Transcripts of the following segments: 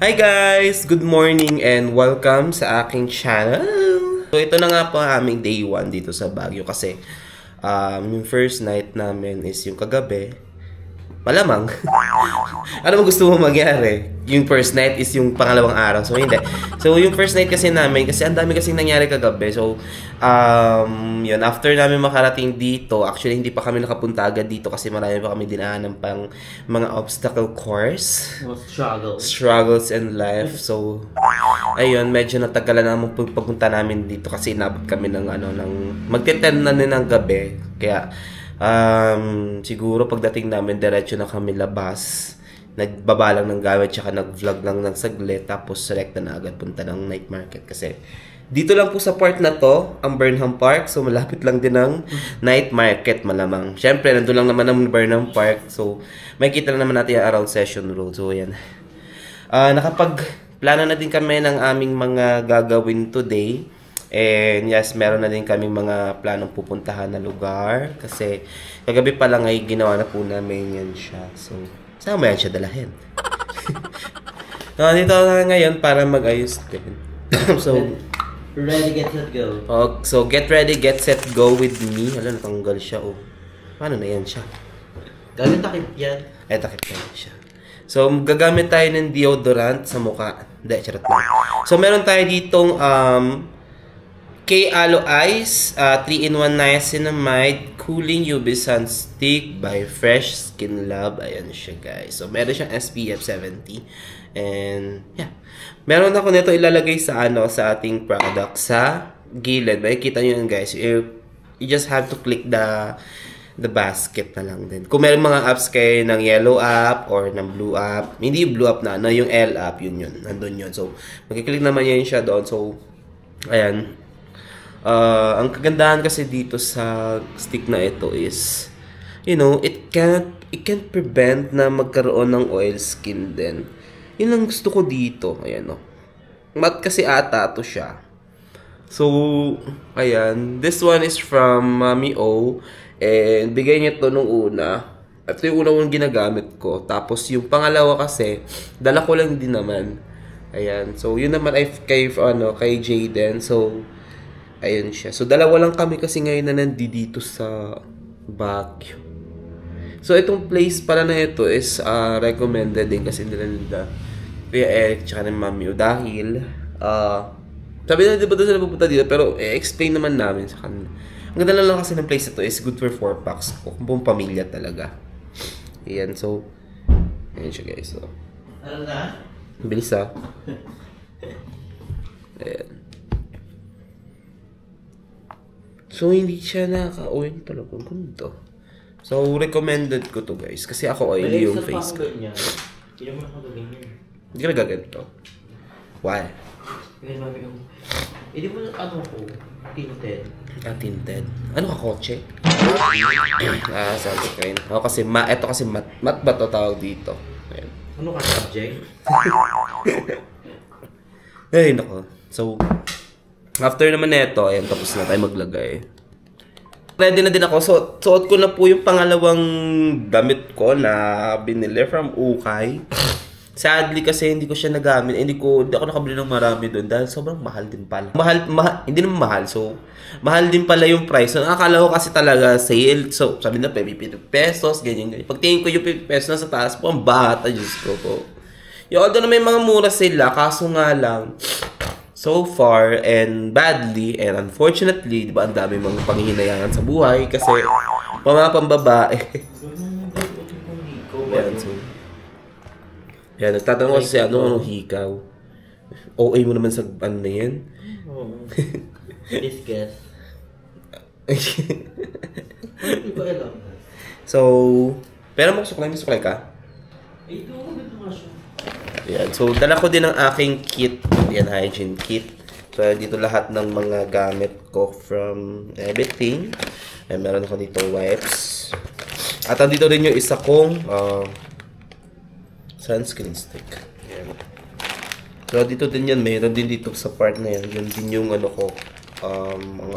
Hi guys! Good morning and welcome sa aking channel! So ito na nga po ang aming day 1 dito sa Baguio kasi yung first night namin is yung kagabi. Malamang. Ano mo gusto mo mangyari? Yung first night is yung pangalawang araw. So hindi. So yung first night kasi namin, kasi ang dami kasing nangyari kagabi. So yun, after namin makarating dito, actually hindi pa kami nakapunta agad dito kasi marami pa kami dinaanan pang mga obstacle course. Struggles in life. So ayun, medyo natagalan naman pagpunta namin dito kasi inabot kami ng magte-10 na din ng gabi. Kaya siguro pagdating namin diretso na kami labas, nagbaba lang ng gamit tsaka nag-vlog lang ng saglit tapos select na agad punta ng night market kasi dito lang po sa part na to ang Burnham Park, so malapit lang din ng night market malamang. Syempre nandun lang naman ang Burnham Park, so makikita na naman natin around Session Road. So yan, nakapag-plano na din kami ng aming mga gagawin today. And yes, meron na din kami mga planong pupuntahan na lugar. Kasi kagabi pa lang ay ginawa na po namin yan siya. So, saan mo yan siya dalahin? Dito na ngayon para mag-ayos din. So, ready, get set, go. So, get ready, get set, go with me. Hala, natanggal siya. Oh. Paano na yan siya? Galing takip yan. Takip yan siya. So, gagamit tayo ng deodorant sa mukha. Hindi, charot lang. So, meron tayo ditong K-Aloe Ice, 3-in-1 Niacinamide Cooling UV Sun Stick by Fresh Skin Lab. Ayan siya guys. So meron siyang SPF 70. And yeah. Meron ako nito ilalagay sa sa ating product sa gilid. Makikita niyo yun guys. You just have to click the basket na lang din. Kung meron mga apps kayo ng yellow app or ng blue app, hindi yung blue app na, yung L app, yun. Nandun yun. So magkiklik naman yun siya doon. So ayan. Ang kagandahan kasi dito sa stick na ito is, you know, it can't prevent na magkaroon ng oil skin din. Yun ang gusto ko dito. Ayan, no. Matte kasi ata to siya. So, ayan. This one is from Mami O. And bigay niya to nung una. Ito yung una kong ginagamit ko. Tapos yung pangalawa kasi, dala ko lang din naman. Ayan. So, yun naman ay kay Jayden. So, ayun siya. So, dalawa lang kami kasi ngayon na nandito sa Baguio. So, itong place pala na ito is recommended din kasi nila Kuya Eric tsaka ng Mami O. Dahil, sabi na di ba doon sila pupunta dito, pero explain naman namin sa kanila. Ang ganda lang kasi ng place ito is good for 4 packs. Kung buong pamilya talaga. Ayan, so, ayan siya guys. So, ano na? bilis Ayan. So, hindi siya naka-oil talaga. Ganda. So, recommended ko to guys. Kasi ako oily yung face ko. Hindi naman ako ganyan. Hindi ka nagaganto. Why? Hindi mo ko, tinted. Tinted. Ano ka, kotse? Sunscreen. Ako kasi, ito kasi matte ba to tawag dito? Ayan. Ano ka, subject? Ay, nako. So, after naman neto, ayan, tapos na tayo maglagay. Ready na din ako. So, suot ko na po yung pangalawang damit ko na binili from Ukay. Sadly kasi hindi ko siya nagamit. Hindi ako nakabili ng marami doon dahil sobrang mahal din pala. Hindi naman mahal. So, mahal din pala yung price. So, akala ko kasi talaga sale. So, sabi na, 50 pesos, ganyan. Pagtingin ko yung 50 pesos na sa taas po, ang bata, Diyos ko po. Yung although na may mga mura sila, kaso nga lang, so far and badly and unfortunately, di ba, ang dami mga panghihinayangan sa buhay kasi mga pambabae. Yan, so. Yan, nagtatanong ko kasi anong hikaw. OA mo naman sa ano na yan? Oo. Discuss. So, pero magsuklay ka? Ito, dito nga siya. Yan. So, dala ko din ang aking kit. Yan, hygiene kit. So, dito lahat ng mga gamit ko from everything. And meron ako dito wipes. At andito rin yung isa kong sunscreen stick. Yan. So, dito din yan. Meron din dito sa part na yan. Yan din yung mga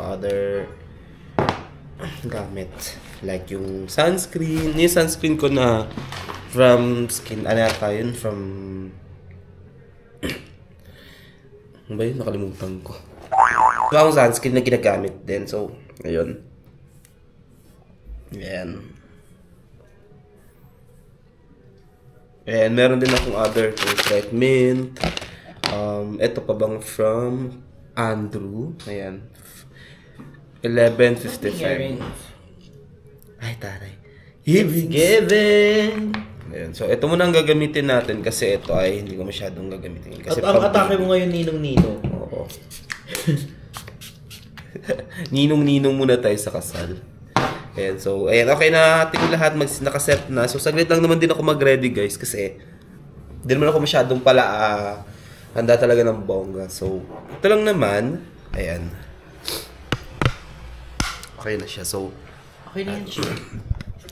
other gamit. Like yung sunscreen. Yung sunscreen ko na from skin, from Ano ba yun? Nakalimutan ko. So, akong sunscreen na ginagamit din. So, ayun. Ayan. And meron din akong other things like mint. Ito pa bang from Andrew. Ayan. 11.55. Ay, taray. It's given! Ayan. So, ito muna ang gagamitin natin kasi ito ay hindi ko masyadong gagamitin. Kasi At ang atake mo ngayon, ninong-ninong. Oo. Ninong-ninong muna tayo sa kasal. Ayan, so, ayan, okay na ating lahat nakaset na. So, saglit lang naman din ako mag-ready, guys, kasi hindi naman ako masyadong pala handa talaga ng bongga. So, ito lang naman. Ayan. Okay na siya. So, Okay na yan siya.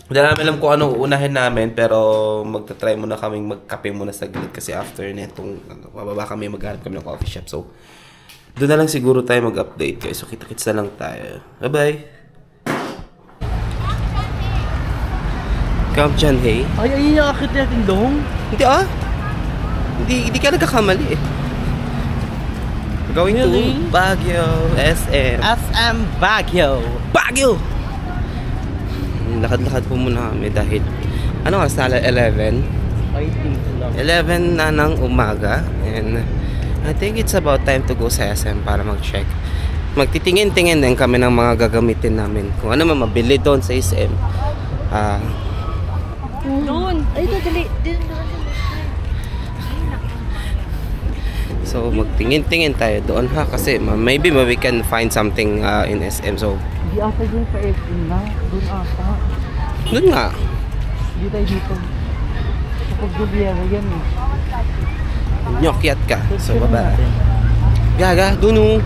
hindi namin alam kung ano uunahin namin, pero magta-try muna kaming magkape muna saglit kasi after netong mababa kami, maghanap kami ng coffee shop. So, doon na lang siguro tayo mag-update, guys. So, kita-kits na lang tayo. Bye-bye! Camp John Hay. Ay, ayun yung akit natin dong. Hindi Hindi ka nagkakamali eh. Going Really? to Baguio, SM. SM Baguio. Baguio! Lakad-lakad po muna kami dahil ano oras na? 11? I think lang. 11 na ng umaga. And I think it's about time to go sa SM para mag-check. Magtitingin-tingin din kami ng mga gagamitin namin. Kung ano man mabili doon sa SM. Doon. Ay, dali. So magtingin-tingin tayo doon ha. Kasi maybe we can find something in SM. So Hindi ata dun sa SM na. Dun ata. doon nga. Hindi tayo dito. Sa Pagdubiera yan eh. Nyokyat ka. So baba. Gaga, dunu.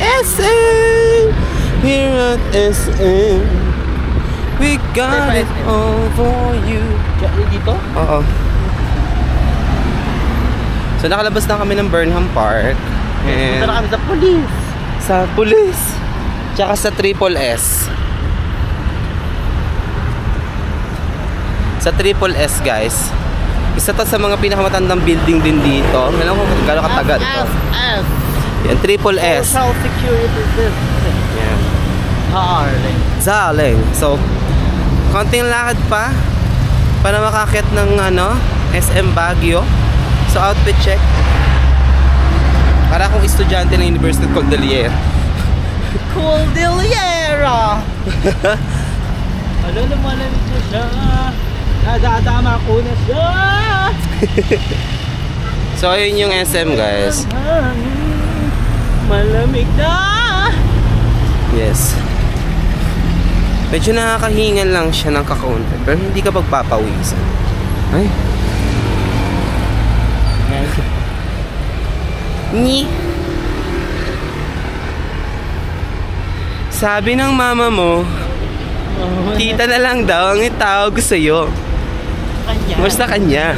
SM! Here at SM. We got it all for you. Dito? Oo. So nakalabas na kami ng Burnham Park. Punta na And kami sa police. sa police. Tsaka sa Triple S. Sa Triple S, guys. Isa to sa mga pinakamatandang building din dito. Alam ko kung gano'ng katagal ito. SF. Yan, Triple S. Social Security System. Yan. Darling. Zaling. So, konting lakad pa para makakit ng SM Baguio. So, outfit check. Para akong estudyante ng University of Cordillera. Cordillera! Ano naman na siya? Nadadama ko na siya! So, ayun yung SM, guys. Malamig na! Yes. Medyo nakakahingan lang siya ng kakaunti. Pero hindi ka pagpapawisan. Ay. Ni. Sabi ng mama mo, tita na lang daw ang itawag ko sa'yo. Kanya. Basta kanya.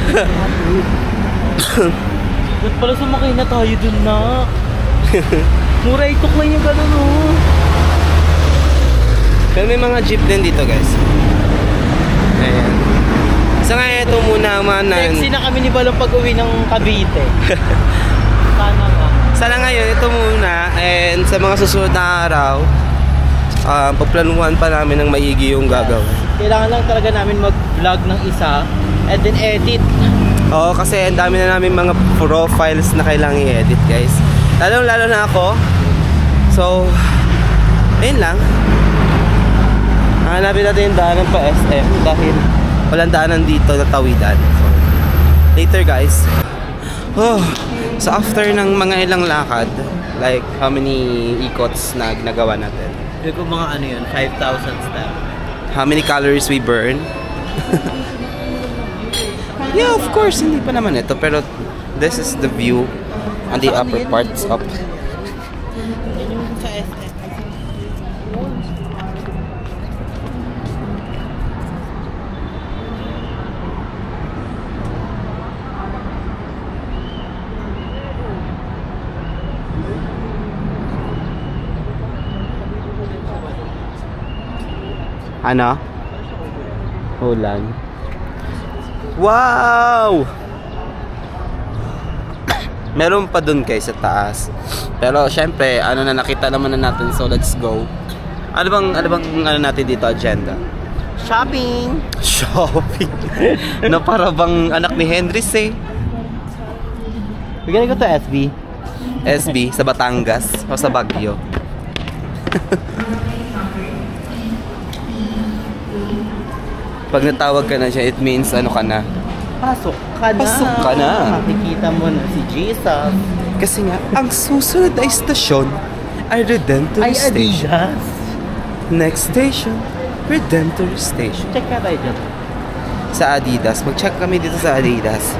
Ba't pala sumakay na tayo dun na? Mura itok lang yung gano'n oh. Pero may mga jeep din dito, guys. Ayan. So ngayon, ito muna ang mga Sexy na kami ni Balong pag-uwi ng Cavite. Sana nga. Sana ngayon, ito muna. And sa mga susunod na araw, paplanuhan pa namin ng maigi yung gagawin. Kailangan lang talaga namin mag-vlog ng isa and then edit. Oo, kasi ang dami na namin mga profiles na kailangan i-edit, guys. Lalo na ako. So, ayun lang. Hanapin natin yung daanan pa SM dahil walang daanan dito na tawidan. So, later, guys. Oh, so after ng mga ilang lakad, like how many ikots na ginagawa natin? Hindi ko mga ano yun, 5,000 steps. How many calories we burn? Yeah, of course, hindi pa naman ito. Pero this is the view on the upper parts of... Yan yung sa SM. Ano? Ulan. Wow! Meron pa dun guys sa taas. Pero syempre, ano na nakita naman na natin, so let's go. Ano bang natin dito agenda? Shopping! Shopping. Na para bang anak ni Hendris eh. We're gonna go to SB. SB sa Batangas o sa Baguio. Pag natawag ka na siya, it means ano ka na? Pasok ka na. Pasok ka na. Makikita mo na si Jesus. Kasi nga, ang susunod na istasyon ay Redemptor Ay, Station. Adidas. Next station, Redemptor Station. Check ka tayo dyan. Sa Adidas. Mag-check kami dito sa Adidas.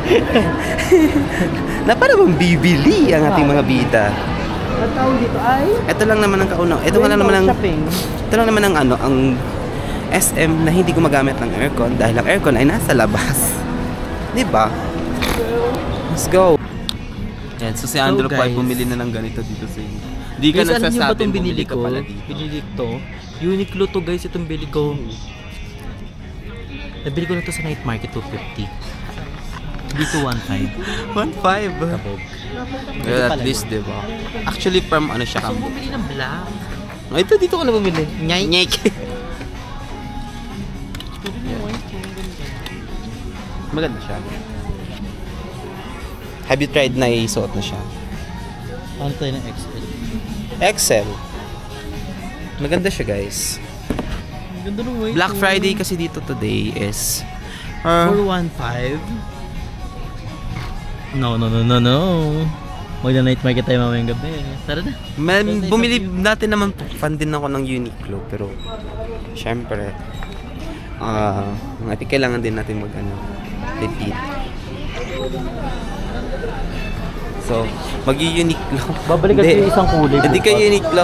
Na para bang bibili ang ating mga bida. Ang tawag dito ay? Ito lang naman ang kaunang. Ito lang naman ang shopping. Ito lang naman ang ano, ang SM na hindi gumagamit ng aircon dahil ang aircon ay nasa labas. 'Di ba? Let's go. Yan, so si Andrew po ay bumili na ng ganito dito sa inyo. Hindi ka Guys, alam niyo ba nagsasabi itong binili ka ko? pala dito. Binili ko. Uniqlo to guys, itong bili ko. Nabili ko na to sa night market, 250. Dito 1.5. 1.5. Kabog. Well, at least, di ba? Actually, from ano siya So, kamo. bumili ng black. Ito, dito ko na bumili. Nyay. Maganda siya. Have you tried na isuot na siya? Ano tayo ng XL? XL. Maganda siya, guys. Ang ganda ng white. Black Friday kasi dito today is... For 1.5? No. Magna-night market tayo mamayang gabi. Tara na. Bumili natin naman, fan din ako ng Uniqlo, pero syempre, kailangan din natin repeat. So, mag-Uniqlo. Babalik kasi yung isang kulay. Hindi ka Uniqlo,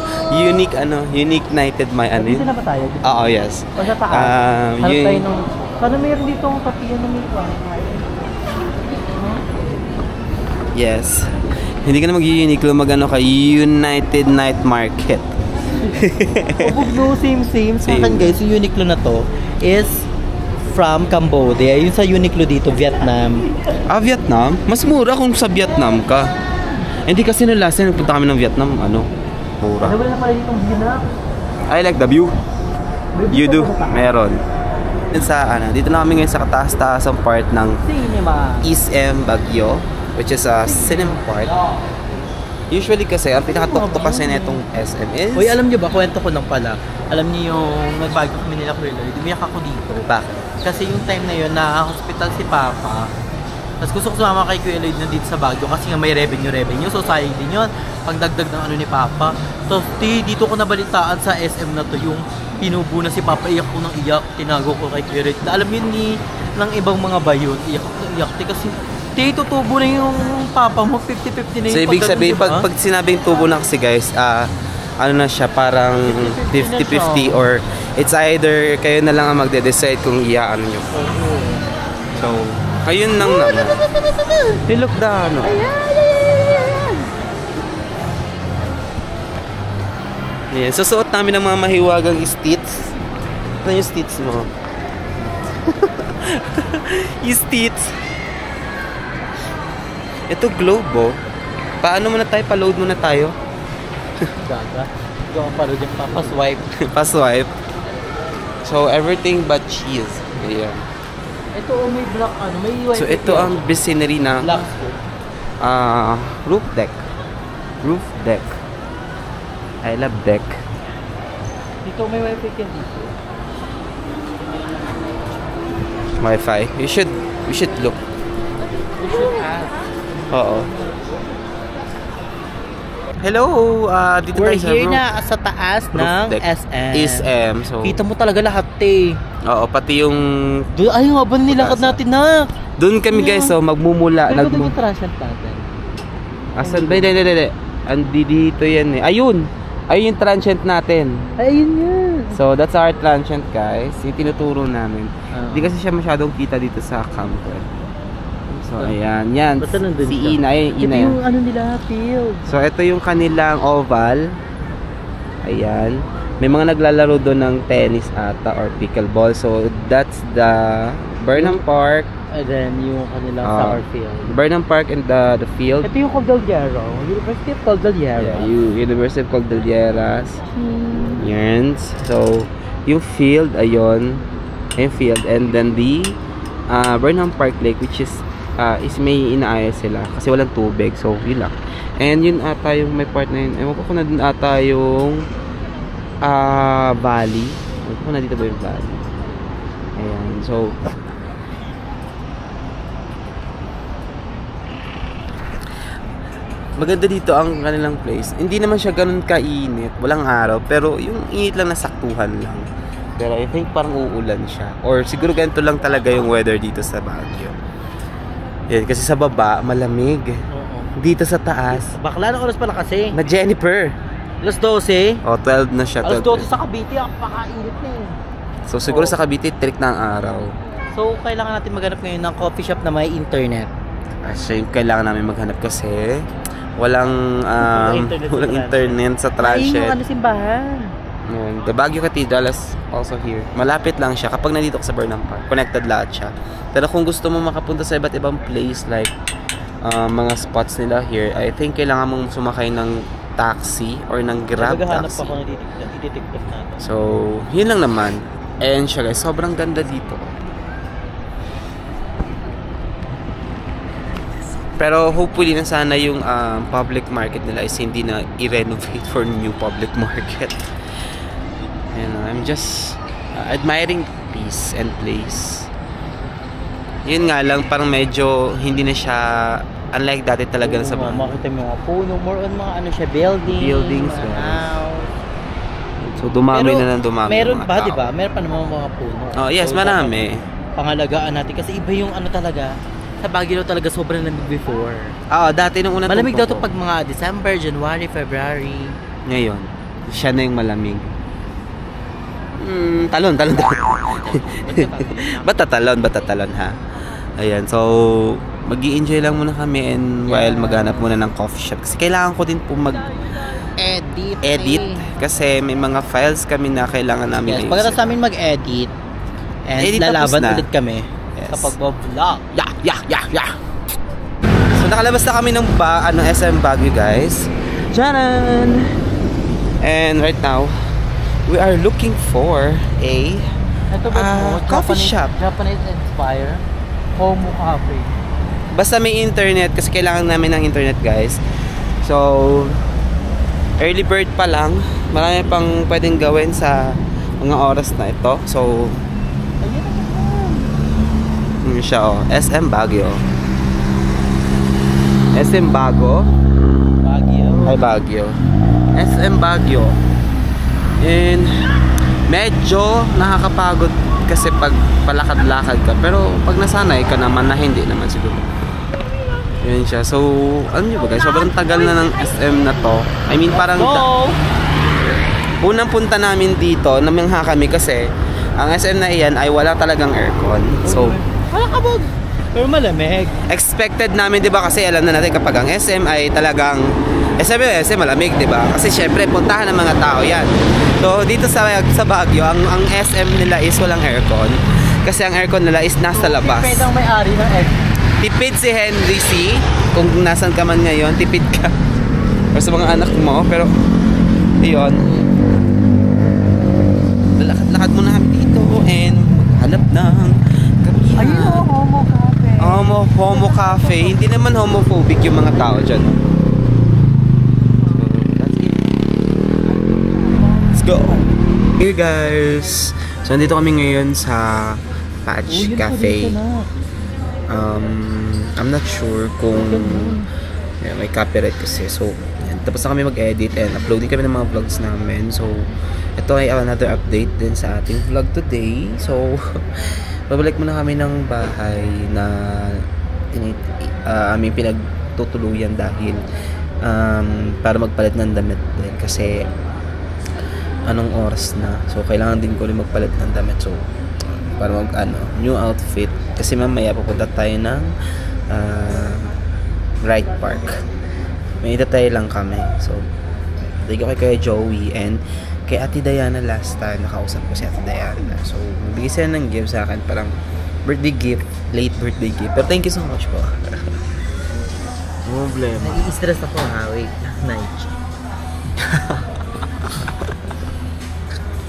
Unique Nighted my ano Dito yun? na ba tayo? Oo, yes. O sa taas? Hanap tayo yun, nung... Sana mayroon dito ang kapiyan na may wifi. yes. Hindi ka na mag-Uniqlo, ka United Night Market. No, same. Sa Same. akin guys, yung Uniqlo na to is from Cambodia. Yung sa Uniqlo dito, Vietnam. Vietnam? Mas mura kung sa Vietnam ka. Hindi kasi nung last time nagpunta kami ng Vietnam, mura. Wala na pala ditong view na. I like the view. You do? Meron. Dito na kami ngayon sa kataas-taasang part ng Cinema. East M Baguio, which is a cinema part. Usually kasi, ang pinakatuktok kasi na itong SM is... Uy, alam niyo ba, kwento ko lang pala. Alam niyo yung nagbago kami nila Kuya Lloyd, umiyak ako dito. Bakit? Kasi yung time na yun, na-hospital si Papa. Tapos gusto ko sumama kay Kuya Lloyd na dito sa Baguio kasi nga may revenue. So sayang din yun. Pagdagdag ng ni Papa. Tapos dito ko nabalitaan sa SM na to, yung pinubo na si Papa, iyak ko ng iyak. Tinago ko kay Kuya Lloyd. Alam yun ng ibang mga bayon, iyak ko ng iyak. Kasi tutubo na yung Papa mo, 50-50 na yung So, ibig sabihin, diba? pag sinabing tubo na kasi guys, ano na siya, parang 50-50 or it's either kayo na lang ang magde-decide kung iaano nyo. So, ayun lang naman. Look the ano. Ayan, susuot namin ng mga mahiwagang stits. Ano yung stits mo? Yung stits. Ito globe, oh. Paano muna tayo? Pa-load muna tayo. Gaga. Ikaw ang palo dyan, papaswipe. Pa-swipe. So, everything but cheese. Ayan. Ito, may black, may wifi. So, ito ang vicinary ng black roof deck. Roof deck. I love deck. Dito may wifi yan dito. Wi-Fi. We should look. We should ask. Oo. Hello, dito We're tayo sa here roof. na sa taas Roof ng deck. SM. SM. So, Kita mo talaga lahat, te. oo, pati yung Doon, ay, nga ba nilakad natin na? doon kami guys, so magmumula. Pero doon yung transient natin. Asan ba? Hindi. Andi dito yan eh. Ayun yung transient natin. Ay, ayun yan. So, that's our transient guys. Yung tinuturo namin. Hindi kasi siya masyadong kita dito sa camper. So, ayan. Yan. Basta nandun Si siya. Ina. Ayan, Ito Ina yan. yung ano nila, field. So, ito yung kanilang oval. Ayan. May mga naglalaro doon ng tennis ata or pickleball. So, that's the Burnham Park. And then yung kanilang soccer field. Burnham Park and the field. Ito yung Cordillera. University of Cordillera. Yeah, University of Cordilleras. Yan. So, yung field, ayun. Yung field. And then the Burnham Park Lake, which is may inaayos sila. Kasi walang tubig. So, yun lang. And yun ata yung may part na yun. Ewan ko kung na dun ata yung valley. Ewan ko kung na dito ba yung valley. Ayan. So, maganda dito ang kanilang place. Hindi naman siya ganun kainit. Walang araw. Pero yung init lang nasaktuhan lang. Pero I think parang uulan siya. Or siguro ganito lang talaga yung weather dito sa Baguio. Yan, kasi sa baba, malamig. Oo. Dito sa taas, Bakla na oras pala kasi. na Jennifer. Alas 12. O, 12 na siya. Alas 12. 12 sa Cavite. Pakainit na eh. So, siguro sa Cavite, trick na ang araw. So, kailangan natin maghanap ngayon ng coffee shop na may internet. Siya yung kailangan namin maghanap kasi walang internet sa Ay, yung transit. simbahan. The Baguio Cathedral is also here. Malapit lang siya kapag nandito ka sa Burnham Park. Connected lahat siya. Pero kung gusto mo makapunta sa iba't ibang place like mga spots nila here, I think kailangan mong sumakay ng taxi or ng Grab Maghahanap taxi. ako ng ititiktok natin. So, yun lang naman. And siya guys, sobrang ganda dito. Pero hopefully na sana yung public market nila is hindi na i-renovate for new public market. And I'm just admiring peace and place. Yun nga lang, parang medyo hindi na siya unlike dati talaga sa mga makita mo yung mga puno, more on mga ano siya, buildings, yes. house. So dumami Pero, na ng dumami meron mga pa, tao. di ba? Meron pa naman mga puno. Oh, yes, So, marami. Pangalagaan natin kasi iba yung ano talaga. Sa Baguio talaga sobrang lamig before. Dati nung una Malamig daw tungtong to ko. pag mga December, January, February. Ngayon, siya na yung malamig. Talon. Ba't tatalon ha? Ayan, so mag-i-enjoy lang muna kami and while maghanap muna ng coffee shop. Kasi kailangan ko din po mag-edit. Kasi may mga files kami na kailangan namin Yes, pagkatapos namin mag-edit and Edit tapos lalaban na. ulit kami. Yes. Kapag vlog. Yeah. So nakalabas na kami ng SM Baguio, guys. Charan! And right now, we are looking for a Ito ba coffee shop. Japanese inspire. Homo Cafe. Basta may internet kasi kailangan namin ng internet, guys. So early bird pa lang. Marami pang pwedeng gawin sa mga oras na ito. So yun siya, SM Baguio. SM Bago. Baguio. Hi Baguio. SM Baguio. And medyo nakakapagod kasi pag palakad-lakad ka. Pero pag nasanay ka naman na hindi naman siguro. Yun siya. So, ano nyo ba guys? Sobrang tagal na ng SM na to. I mean parang unang punta namin dito, namangha kami kasi ang SM na iyan ay wala talagang aircon. So, Wala ka ba? Pero malamig. expected namin, 'di ba? Kasi alam na natin kapag ang SM ay talagang SM malamig, 'di ba? Kasi syempre puntahan ng mga tao 'yan. So dito sa Baguio, ang SM nila is walang aircon kasi ang aircon nila is nasa labas. Depende ang may-ari ng egg. Tipid si Henry C. Kung nasan ka man ngayon, tipid ka. O sa mga anak mo, pero ayun. Lakad-lakad muna kami dito and hanap ng kapihan. Ayun, Homo Cafe. Homo Cafe. Hindi naman homophobic yung mga tao dyan. Let's go! Hey guys! So, nandito kami ngayon sa Patch Cafe. I'm not sure kung may copyright kasi. So, yan. Tapos na kami mag-edit and uploading kami ng mga vlogs namin. So, ito ay another update din sa ating vlog today. So, babalik muna kami ng bahay na aming pinagtutuluyan dahil para magpalit ng damit din kasi anong oras na. So, kailangan din ko rin magpalit ng damit. So, para new outfit. Kasi mamaya pupunta tayo ng Wright Park. May itatay lang kami. So, thank you kay Joey and kay Ate Diana last time. Nakausap ko si Ate Diana. So, magbigay sila ng gift sa akin. Parang birthday gift. Late birthday gift. Pero thank you so much po. Problema. Nai-stress ako ha. Wait. Night.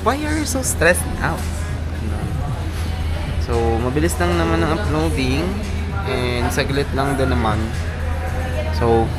Why are you so stressed out? So, mabilis lang naman ang uploading. And saglit lang din naman. So,